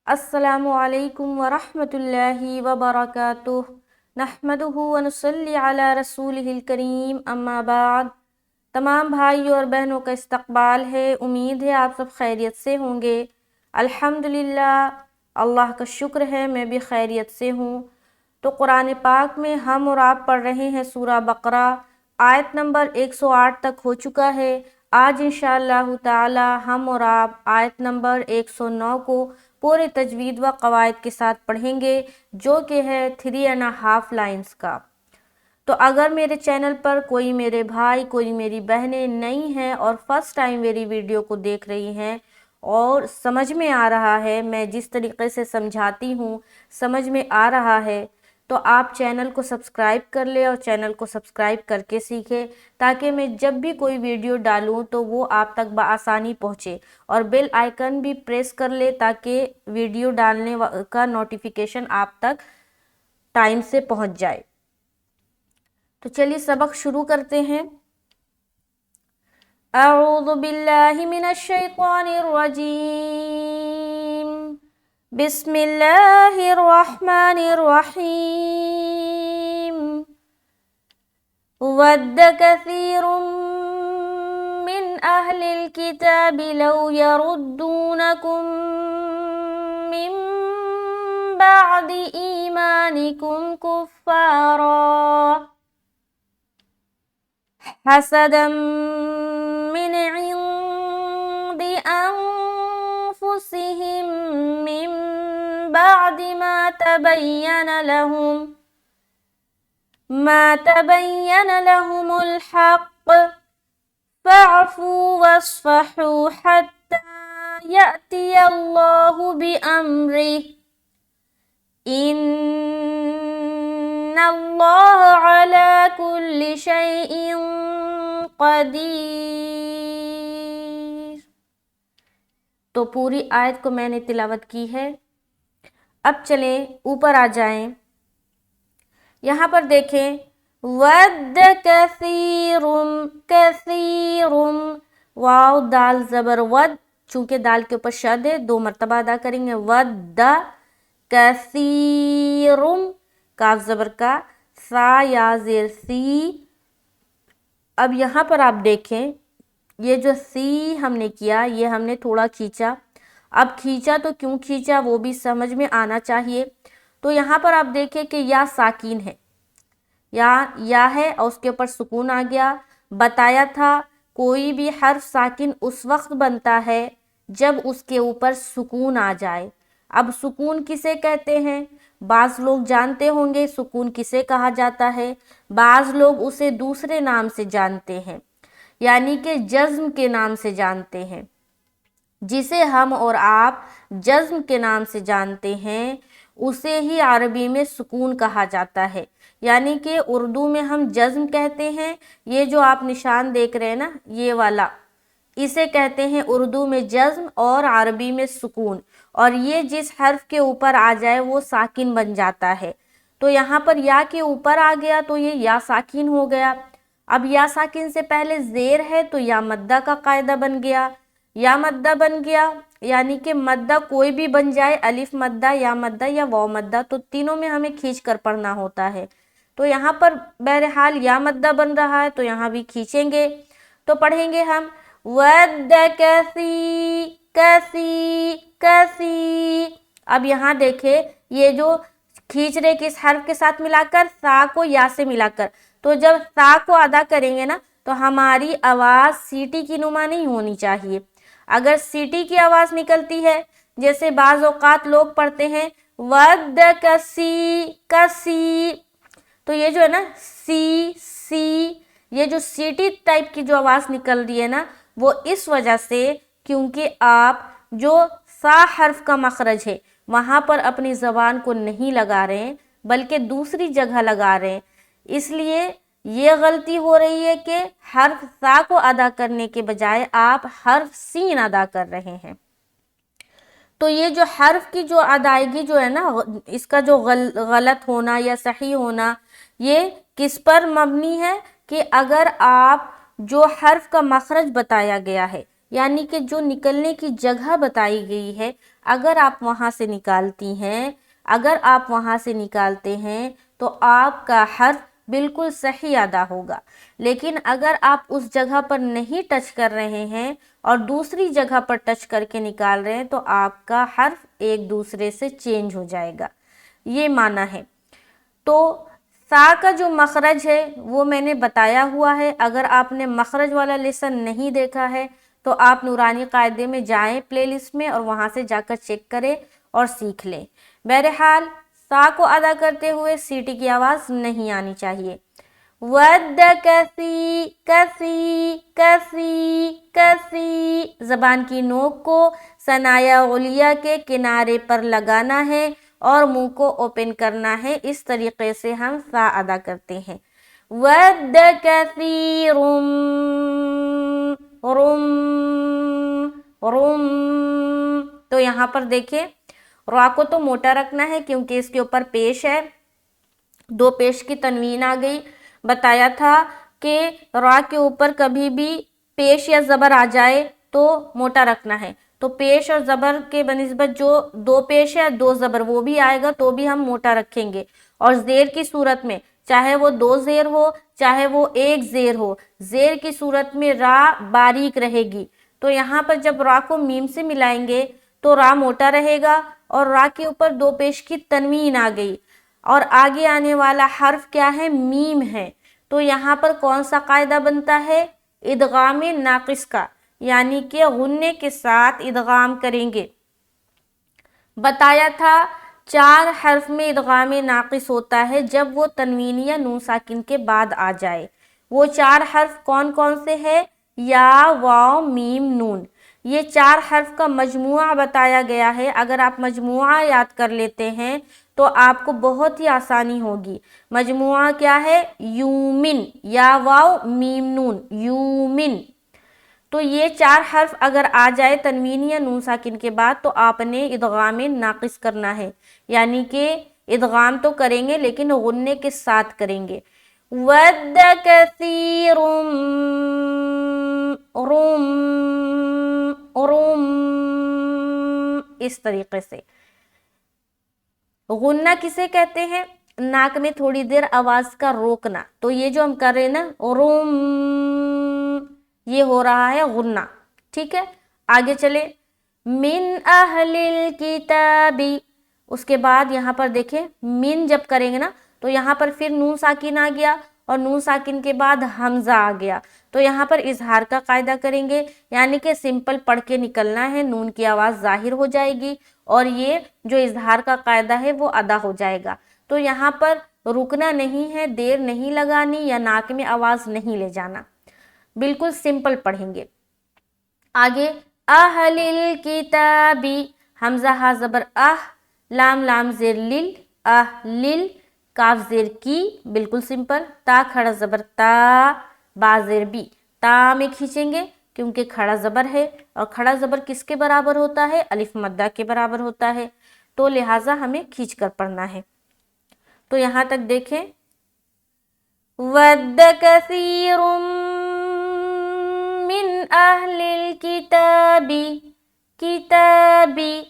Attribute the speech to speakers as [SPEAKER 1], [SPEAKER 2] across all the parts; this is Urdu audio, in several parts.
[SPEAKER 1] السلام علیکم ورحمۃ اللہ وبرکاتہ نحمدہ ونصلی علی رسولہ الکریم اما بعد۔ تمام بھائیوں اور بہنوں کا استقبال ہے، امید ہے آپ سب خیریت سے ہوں گے۔ الحمدللہ، اللہ کا شکر ہے میں بھی خیریت سے ہوں۔ تو قرآن پاک میں ہم اور آپ پڑھ رہے ہیں سورہ بقرہ، آیت نمبر 108 تک ہو چکا ہے۔ آج انشاءاللہ تعالی ہم اور آپ آیت نمبر 109 کو پورے تجوید و قواعد کے ساتھ پڑھیں گے، جو کہ ہے 3.5 لائنز کا۔ تو اگر میرے چینل پر کوئی میرے بھائی، کوئی میری بہنیں نئی ہیں اور فرسٹ ٹائم میری ویڈیو کو دیکھ رہی ہیں اور سمجھ میں آ رہا ہے، میں جس طریقے سے سمجھاتی ہوں سمجھ میں آ رہا ہے، تو آپ چینل کو سبسکرائب کر لیں اور چینل کو سبسکرائب کر کے سیکھیں، تاکہ میں جب بھی کوئی ویڈیو ڈالوں تو وہ آپ تک بآسانی پہنچے، اور بیل آئیکن بھی پریس کر لے تاکہ ویڈیو ڈالنے کا نوٹیفیکیشن آپ تک ٹائم سے پہنچ جائے۔ تو چلیے سبق شروع کرتے ہیں۔ اعوذ باللہ من الشیطان الرجیم، بسم اللہ الرحمن الرحیم۔ ود کثیر من اہل الکتاب لو یردونکم من بعد ایمانکم کفارا حسدا من عند انفسهم من بعد ما تبين لهم الحق فاعفوا واصفحوا حتى يأتي الله بأمره ان اللہ علی کل شیء قدیر۔ تو پوری آیت کو میں نے تلاوت کی ہے۔ اب چلیں اوپر آ جائیں، یہاں پر دیکھیں ود کثیر، کثیر، واو دال زبر ود، چونکہ دال کے اوپر شد ہے، 2 مرتبہ ادا کریں گے، ود کثیر، کاف زبر کا، سا یا زیر سی۔ اب یہاں پر آپ دیکھیں یہ جو سی ہم نے کیا، یہ ہم نے تھوڑا کھینچا۔ اب کھینچا تو کیوں کھینچا وہ بھی سمجھ میں آنا چاہیے۔ تو یہاں پر آپ دیکھیں کہ یا ساکین ہے، یا ہے اور اس کے اوپر سکون آ گیا۔ بتایا تھا کوئی بھی حرف ساکن اس وقت بنتا ہے جب اس کے اوپر سکون آ جائے۔ اب سکون کسے کہتے ہیں؟ بعض لوگ جانتے ہوں گے سکون کسے کہا جاتا ہے، بعض لوگ اسے دوسرے نام سے جانتے ہیں، یعنی کہ جزم کے نام سے جانتے ہیں۔ جسے ہم اور آپ جزم کے نام سے جانتے ہیں اسے ہی عربی میں سکون کہا جاتا ہے، یعنی کہ اردو میں ہم جزم کہتے ہیں، یہ جو آپ نشان دیکھ رہے ہیں نا یہ والا، اسے کہتے ہیں اردو میں جزم اور عربی میں سکون، اور یہ جس حرف کے اوپر آ جائے وہ ساکن بن جاتا ہے۔ تو یہاں پر یا کے اوپر آ گیا تو یہ یا ساکن ہو گیا۔ اب یا ساکن سے پہلے زیر ہے تو یا مدہ کا قاعدہ بن گیا، یا مدہ بن گیا، یعنی کہ مدہ کوئی بھی بن جائے، الف مدہ یا واو مدہ، تو تینوں میں ہمیں کھینچ کر پڑھنا ہوتا ہے۔ تو یہاں پر بہرحال یا مدہ بن رہا ہے تو یہاں بھی کھینچیں گے، تو پڑھیں گے ہم ود کثی کثی کثی۔ اب یہاں دیکھیں یہ جو کھینچ رہے کس حرف کے ساتھ ملا کر؟ سا کو یا سے ملا کر۔ تو جب سا کو ادا کریں گے نا تو ہماری آواز سیٹی کی نما نہیں ہونی چاہیے۔ اگر سیٹی کی آواز نکلتی ہے، جیسے بعض اوقات لوگ پڑھتے ہیں ود کسی کسی، تو یہ جو ہے نا سی سی، یہ جو سیٹی ٹائپ کی جو آواز نکل رہی ہے نا وہ اس وجہ سے کیونکہ آپ جو سا حرف کا مخرج ہے وہاں پر اپنی زبان کو نہیں لگا رہے ہیں بلکہ دوسری جگہ لگا رہے ہیں، اس لیے یہ غلطی ہو رہی ہے کہ حرف سا کو ادا کرنے کے بجائے آپ حرف سین ادا کر رہے ہیں۔ تو یہ جو حرف کی جو ادائیگی جو ہے نا، اس کا جو غلط ہونا یا صحیح ہونا، یہ کس پر مبنی ہے کہ اگر آپ جو حرف کا مخرج بتایا گیا ہے، یعنی کہ جو نکلنے کی جگہ بتائی گئی ہے اگر آپ وہاں سے نکالتی ہیں، اگر آپ وہاں سے نکالتے ہیں تو آپ کا حرف بالکل صحیح ادا ہوگا، لیکن اگر آپ اس جگہ پر نہیں ٹچ کر رہے ہیں اور دوسری جگہ پر ٹچ کر کے نکال رہے ہیں تو آپ کا حرف ایک دوسرے سے چینج ہو جائے گا، یہ معنی ہے۔ تو سا کا جو مخرج ہے وہ میں نے بتایا ہوا ہے، اگر آپ نے مخرج والا لیسن نہیں دیکھا ہے تو آپ نورانی قاعدے میں جائیں پلے لسٹ میں اور وہاں سے جا کر چیک کریں اور سیکھ لیں۔ بہرحال سا کو ادا کرتے ہوئے سیٹی کی آواز نہیں آنی چاہیے۔ ود کسی کسی کسی کسی، زبان کی نوک کو ثنایا علیہ کے کنارے پر لگانا ہے اور منہ کو اوپن کرنا ہے، اس طریقے سے ہم سا ادا کرتے ہیں۔ ود کثیر رم رم، تو یہاں پر دیکھیں را کو تو موٹا رکھنا ہے کیونکہ اس کے اوپر پیش ہے، دو پیش کی تنوین آ گئی۔ بتایا تھا کہ را کے اوپر کبھی بھی پیش یا زبر آ جائے تو موٹا رکھنا ہے، تو پیش اور زبر کے بنسبت جو دو پیش ہے دو زبر وہ بھی آئے گا تو بھی ہم موٹا رکھیں گے، اور زیر کی صورت میں چاہے وہ دو زیر ہو چاہے وہ ایک زیر ہو، زیر کی صورت میں را باریک رہے گی، تو یہاں پر جب را کو میم سے ملائیں گے تو را موٹا رہے گا اور را کے اوپر دو پیش کی تنوین آ گئی اور آگے آنے والا حرف کیا ہے؟ میم ہے، تو یہاں پر کون سا قاعدہ بنتا ہے؟ ادغام ناقص کا، یعنی کہ غنے کے ساتھ ادغام کریں گے۔ بتایا تھا 4 حرف میں ادغام ناقص ہوتا ہے جب وہ تنوین یا نون ساکن کے بعد آ جائے۔ وہ 4 حرف کون کون سے ہیں؟ یا، واو، میم، نون، یہ 4 حرف کا مجموعہ بتایا گیا ہے۔ اگر آپ مجموعہ یاد کر لیتے ہیں تو آپ کو بہت ہی آسانی ہوگی۔ مجموعہ کیا ہے؟ یومن، یا واو میم نون، یومن۔ تو یہ 4 حرف اگر آ جائے تنوین یا نون ساکن کے بعد تو آپ نے ادغام ناقص کرنا ہے، یعنی کہ ادغام تو کریں گے لیکن غنے کے ساتھ کریں گے۔ ود کثیر رم رم، اس طریقے سے۔ غنہ کسے کہتے ہیں؟ ناک میں تھوڑی دیر آواز کا روکنا، تو یہ جو ہم کر رہے ہیں نا رم، یہ ہو رہا ہے غنہ، ٹھیک ہے۔ آگے چلے، من اہل الکتاب، اس کے بعد یہاں پر دیکھیں من جب کریں گے نا تو یہاں پر پھر نون ساکن آ گیا اور نون ساکن کے بعد حمزہ آ گیا، تو یہاں پر اظہار کا قاعدہ کریں گے، یعنی کہ سمپل پڑھ کے نکلنا ہے، نون کی آواز ظاہر ہو جائے گی اور یہ جو اظہار کا قاعدہ ہے وہ ادا ہو جائے گا۔ تو یہاں پر رکنا نہیں ہے، دیر نہیں لگانی یا ناک میں آواز نہیں لے جانا، بالکل سمپل پڑھیں گے۔ آگے اہل الکتاب، حمزہ ہا زبر اہ، لام لام زیر لل، اہلل، کاف زیر کی، بالکل سمپل، تا کھڑا زبر تا، با زیر بی، تا میں کھینچیں گے کیونکہ کھڑا زبر ہے اور کھڑا زبر کس کے برابر ہوتا ہے؟ الف مدہ کے برابر ہوتا ہے، تو لہٰذا ہمیں کھینچ کر پڑھنا ہے۔ تو یہاں تک دیکھیں، ود کثیر من اہل الکتاب، کتابی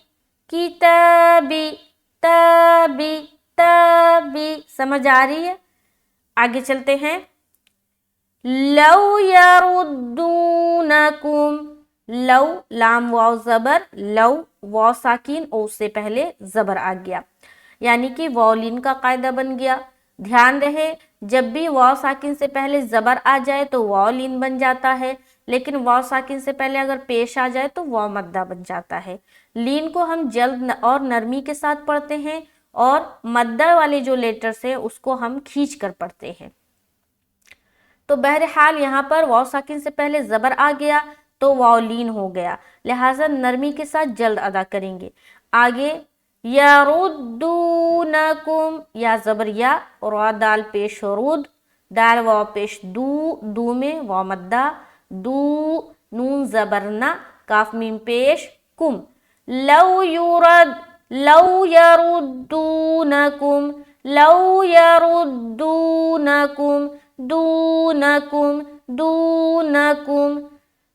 [SPEAKER 1] کتابی، تابی تابی، سمجھ آ رہی ہے؟ آگے چلتے ہیں، لو یردونکم، لو لام واو زبر، لو واو ساکین او سے پہلے زبر آ گیا، یعنی کہ واولین کا قاعدہ بن گیا۔ دھیان رہے جب بھی واو ساکن سے پہلے زبر آ جائے تو واولین بن جاتا ہے، لیکن واو ساکن سے پہلے اگر پیش آ جائے تو واو مدہ بن جاتا ہے۔ لین کو ہم جلد اور نرمی کے ساتھ پڑھتے ہیں اور مدہ والے جو لیٹرز ہیں اس کو ہم کھینچ کر پڑھتے ہیں۔ تو بہرحال یہاں پر واو ساکن سے پہلے زبر آ گیا تو واولین ہو گیا، لہٰذا نرمی کے ساتھ جلد ادا کریں گے۔ آگے یردونکم، یا زبر یا، را دال پیش رود، دال واو پیش دو، دو میں واو مدہ، دو، نون زبر نا، کاف میم پیش کم، لو یردونکم، لو یردونکم، دونکم دونکم،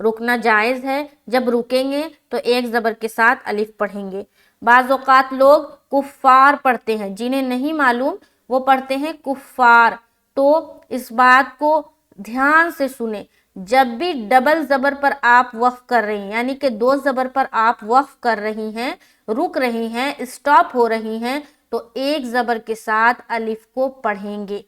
[SPEAKER 1] رکنا جائز ہے. جب رکیں گے تو ایک زبر کے ساتھ الف پڑھیں گے. بعض اوقات لوگ کفار پڑھتے ہیں، جنہیں نہیں معلوم وہ پڑھتے ہیں کفار. تو اس بات کو دھیان سے سنیں، جب بھی ڈبل زبر پر آپ وقف کر رہی ہیں، یعنی کہ 2 زبر پر آپ وقف کر رہی ہیں، رک رہی ہیں، اسٹاپ ہو رہی ہیں، تو ایک زبر کے ساتھ الف کو پڑھیں گے.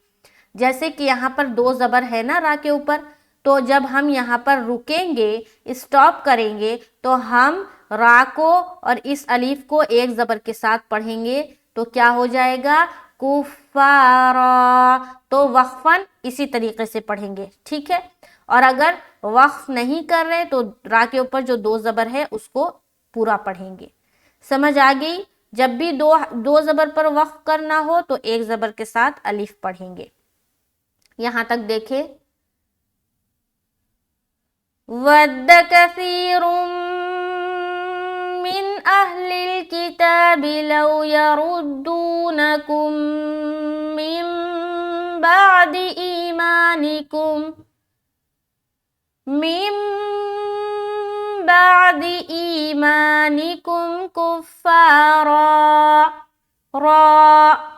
[SPEAKER 1] جیسے کہ یہاں پر 2 زبر ہے نا را کے اوپر، تو جب ہم یہاں پر رکیں گے، اسٹاپ کریں گے، تو ہم را کو اور اس الف کو ایک زبر کے ساتھ پڑھیں گے. تو کیا ہو جائے گا؟ کفارا. تو وقفاً اسی طریقے سے پڑھیں گے، ٹھیک ہے. اور اگر وقف نہیں کر رہے تو را کے اوپر جو 2 زبر ہے اس کو پورا پڑھیں گے. سمجھ آ گئی؟ جب بھی دو زبر پر وقف کرنا ہو تو ایک زبر کے ساتھ الف پڑھیں گے. یہاں تک دیکھیں. وَدَّ كَثِيرٌ مِّنْ أَهْلِ الْكِتَابِ لَوْ يَرُدُّونَكُم مِّن بَعْدِ إِيمَانِكُمْ كُفَّارًا.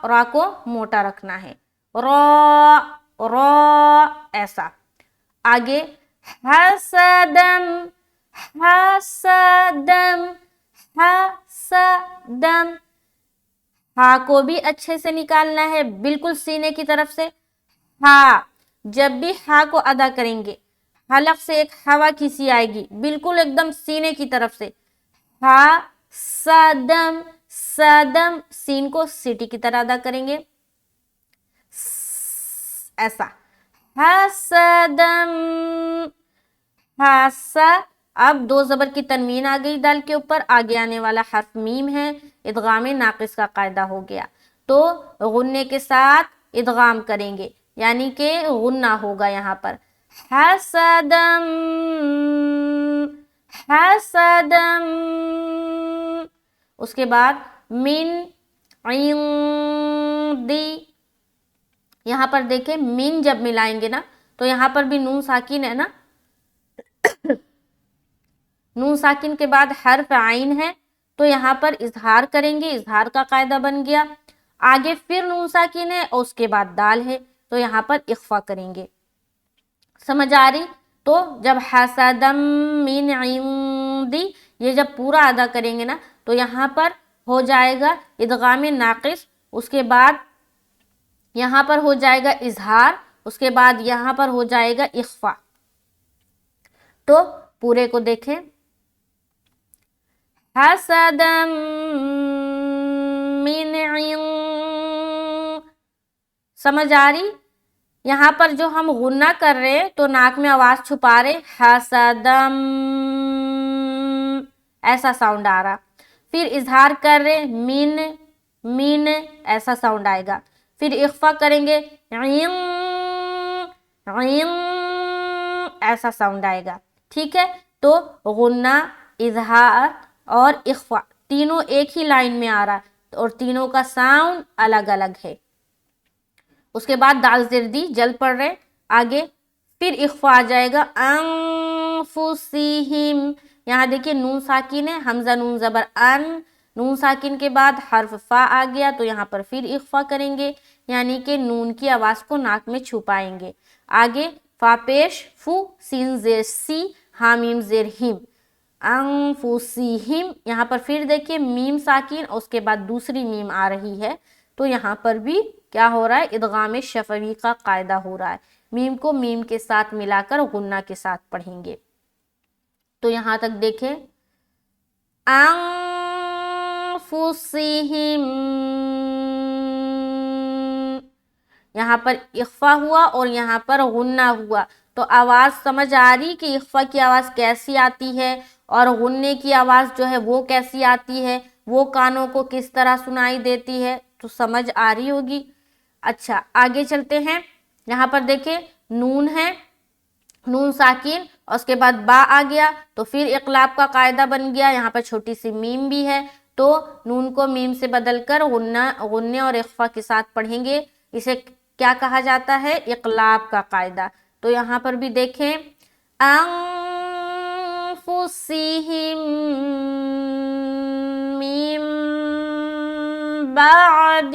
[SPEAKER 1] را کو موٹا رکھنا ہے. را ایسا. آگے حسدم. ہا کو بھی اچھے سے نکالنا ہے، بالکل سینے کی طرف سے. ہا جب بھی ہا کو ادا کریں گے، حلق سے ایک ہوا کھینچی آئے گی، بالکل ایک دم سینے کی طرف سے. ہا صدم. سین کو سیٹی کی طرح ادا کریں گے، ایسا. حسدم. اب 2 زبر کی تنوین آ گئی دال کے اوپر، آگے آنے والا حرف میم ہے، ادغام ناقص کا قاعدہ ہو گیا. تو غنے کے ساتھ ادغام کریں گے، یعنی کہ غنہ ہوگا یہاں پر. حسدم. اس کے بعد من عندی. یہاں پر دیکھیں من جب ملائیں گے نا تو یہاں پر بھی نون ساکن ہے نا، نون ساکن کے بعد حرف عین ہے، تو یہاں پر اظہار کریں گے، اظہار کا قاعدہ بن گیا. آگے پھر نون ساکن ہے اور اس کے بعد دال ہے، تو یہاں پر اخفا کریں گے. سمجھ آ رہی؟ تو جب حسدم من عندی یہ جب پورا ادا کریں گے نا تو یہاں پر ہو جائے گا ادغام ناقص، اس کے بعد یہاں پر ہو جائے گا اظہار، اس کے بعد یہاں پر ہو جائے گا اخفا. تو پورے کو دیکھیں. حسدم من عند. سمجھ آ رہی؟ یہاں پر جو ہم غنہ کر رہے تو ناک میں آواز چھپا رہے، حسدم ایسا ساؤنڈ آ رہا. پھر اظہار کر رہے من ایسا ساؤنڈ آئے گا. پھر اخفا کریں گے ایسا ساؤنڈ آئے گا، ٹھیک ہے. تو غنہ، اظہار اور اخفا تینوں ایک ہی لائن میں آ رہا اور تینوں کا ساؤنڈ الگ الگ ہے. اس کے بعد دال زردی جلد پڑھ رہے آگے. پھر اخفا آ جائے گا انفسہم. یہاں دیکھیں نون ساکن ہے، حمزہ نون زبر ان، نون ساکن کے بعد حرف فا آ گیا تو یہاں پر پھر اخفا کریں گے، یعنی کہ نون کی آواز کو ناک میں چھپائیں گے. آگے فا پیش فو، سین زیر سی، حامیم زیر ہم، انفسہم. یہاں پر پھر دیکھیں میم ساکن اور اس کے بعد دوسری میم آ رہی ہے، تو یہاں پر بھی کیا ہو رہا ہے؟ ادغام شفوی کا قاعدہ ہو رہا ہے. میم کو میم کے ساتھ ملا کر غنہ کے ساتھ پڑھیں گے. تو یہاں تک دیکھیں انفسہم. یہاں پر اخفا ہوا اور یہاں پر غنہ ہوا، تو آواز سمجھ آ رہی کہ اخفا کی آواز کیسی آتی ہے اور غنے کی آواز جو ہے وہ کیسی آتی ہے، وہ کانوں کو کس طرح سنائی دیتی ہے، تو سمجھ آ رہی ہوگی. اچھا آگے چلتے ہیں. یہاں پر دیکھیں نون ہے، نون ساکن اور اس کے بعد با آ گیا تو پھر اقلاب کا قاعدہ بن گیا. یہاں پر چھوٹی سی میم بھی ہے تو نون کو میم سے بدل کر غنے اور اخفا کے ساتھ پڑھیں گے. اسے کیا کہا جاتا ہے؟ اقلاب کا قاعدہ. تو یہاں پر بھی دیکھیں أنفسهم من بعد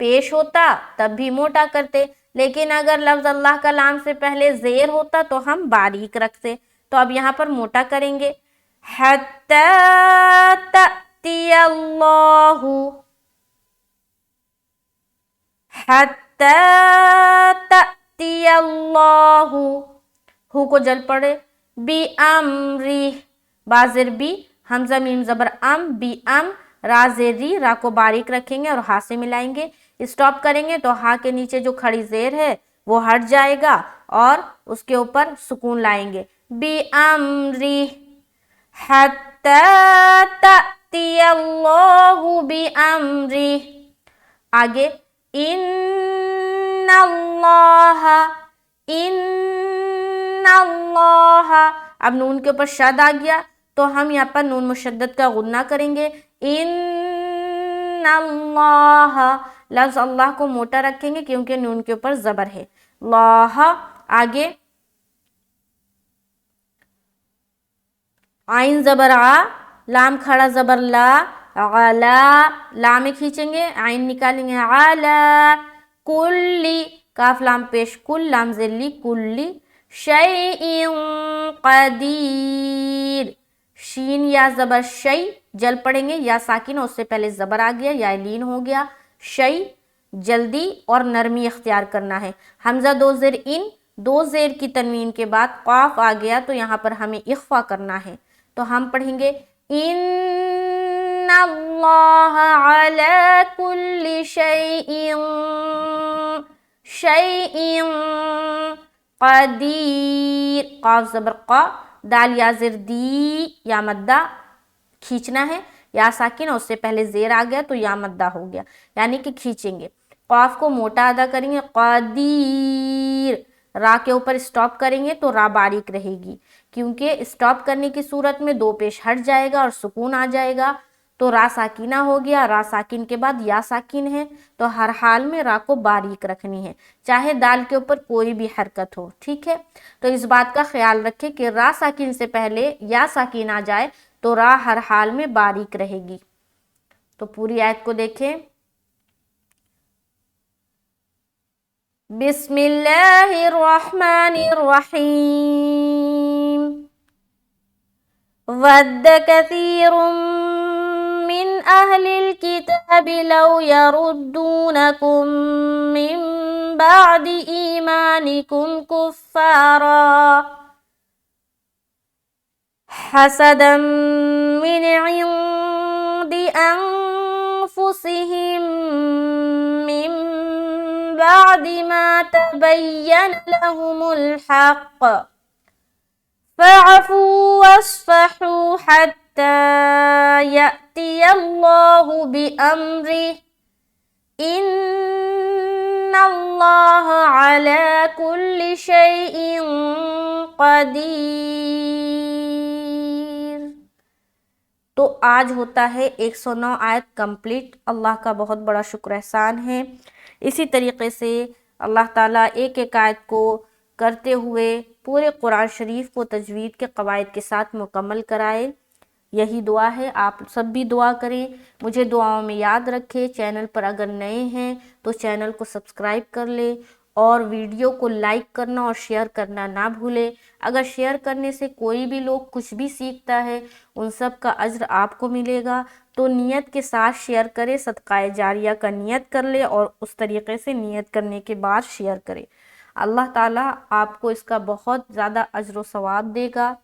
[SPEAKER 1] پیش ہوتا تب بھی موٹا کرتے، لیکن اگر لفظ اللہ کا لام سے پہلے زیر ہوتا تو ہم باریک رکھتے. تو اب یہاں پر موٹا کریں گے. حتی تأتی اللہ، حتی تأتی اللہ، ہو کو جل پڑے. بی امری، بازر بی، حمزہ میم زبر ام، بی ام، را زیر ری، را کو باریک رکھیں گے اور ہا سے ملائیں گے. اسٹاپ کریں گے تو ہا کے نیچے جو کھڑی زیر ہے وہ ہٹ جائے گا اور اس کے اوپر سکون لائیں گے. بی امری، حتی تأتی اللہ بی امری. آگے ان اللہ، ان اللہ، اب نون کے اوپر شد آ گیا تو ہم یہاں پر نون مشدد کا غنہ کریں گے. ان اللہ، لفظ اللہ کو موٹا رکھیں گے کیونکہ نون کے اوپر زبر ہے. اللہ. آگے عین زبر آ، لام کھڑا زبر لا، غلا، لا میں کھینچیں گے، عین نکالیں گے، علا، کلی، کاف لام پیش کل، لام زیر لی، کلی، شیء قدیر، شین یا زبر شی، جل پڑیں گے، یا ساکن اس سے پہلے زبر آ گیا، یا لین ہو گیا. شی، جلدی اور نرمی اختیار کرنا ہے. حمزہ دو زیر ان، دو زیر کی تنوین کے بعد قاف آ گیا تو یہاں پر ہمیں اخفا کرنا ہے. تو ہم پڑھیں گے ان اللہ علی کل شیء، شیء قدیر، قاف زبر قا، دال یا زر دی، یا مدہ کھینچنا ہے، یا ساکن اس سے پہلے زیر آ گیا تو یا مدہ ہو گیا، یعنی کہ کھینچیں گے. قاف کو موٹا ادا کریں گے، قدیر. را کے اوپر اسٹاپ کریں گے تو را باریک رہے گی کیونکہ اسٹاپ کرنے کی صورت میں دو پیش ہٹ جائے گا اور سکون آ جائے گا تو را ساکینہ ہو گیا. را ساکن کے بعد یا ساکن ہے تو ہر حال میں را کو باریک رکھنی ہے چاہے دال کے اوپر کوئی بھی حرکت ہو. ٹھیک ہے، تو اس بات کا خیال رکھیں کہ را ساکن سے پہلے یا ساکن آ جائے تو را ہر حال میں باریک رہے گی. تو پوری آیت کو دیکھیں. بسم اللہ الرحمن الرحیم. ود کثیر من اہل الکتاب لو یردونکم من بعد ایمانکم کفارا حسدا من عند انفسهم من بعد ما تبين لهم الحق فاعفوا واصفحوا حتى يأتي الله بأمره ان اللہ على كل شيء قدیر. تو آج ہوتا ہے 109 آیت کمپلیٹ. اللہ کا بہت بڑا شکر احسان ہے. اسی طریقے سے اللہ تعالیٰ ایک ایک آیت کو کرتے ہوئے پورے قرآن شریف کو تجوید کے قواعد کے ساتھ مکمل کرائے. یہی دعا ہے. آپ سب بھی دعا کریں، مجھے دعاؤں میں یاد رکھیں. چینل پر اگر نئے ہیں تو چینل کو سبسکرائب کر لیں اور ویڈیو کو لائک کرنا اور شیئر کرنا نہ بھولیں. اگر شیئر کرنے سے کوئی بھی لوگ کچھ بھی سیکھتا ہے ان سب کا اجر آپ کو ملے گا. تو نیت کے ساتھ شیئر کریں، صدقہ جاریہ کا نیت کر لے اور اس طریقے سے نیت کرنے کے بعد شیئر کریں. اللہ تعالیٰ آپ کو اس کا بہت زیادہ اجر و ثواب دے گا.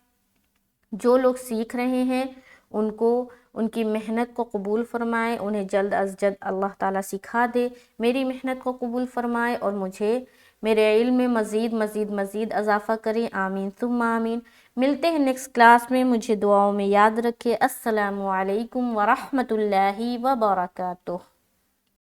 [SPEAKER 1] جو لوگ سیکھ رہے ہیں ان کو ان کی محنت کو قبول فرمائے، انہیں جلد از جلد اللہ تعالیٰ سکھا دے. میری محنت کو قبول فرمائے اور مجھے میرے علم میں مزید مزید مزید اضافہ کریں. آمین ثم آمین. ملتے ہیں نیکسٹ کلاس میں. مجھے دعاؤں میں یاد رکھے. السلام علیکم ورحمۃ اللہ وبرکاتہ.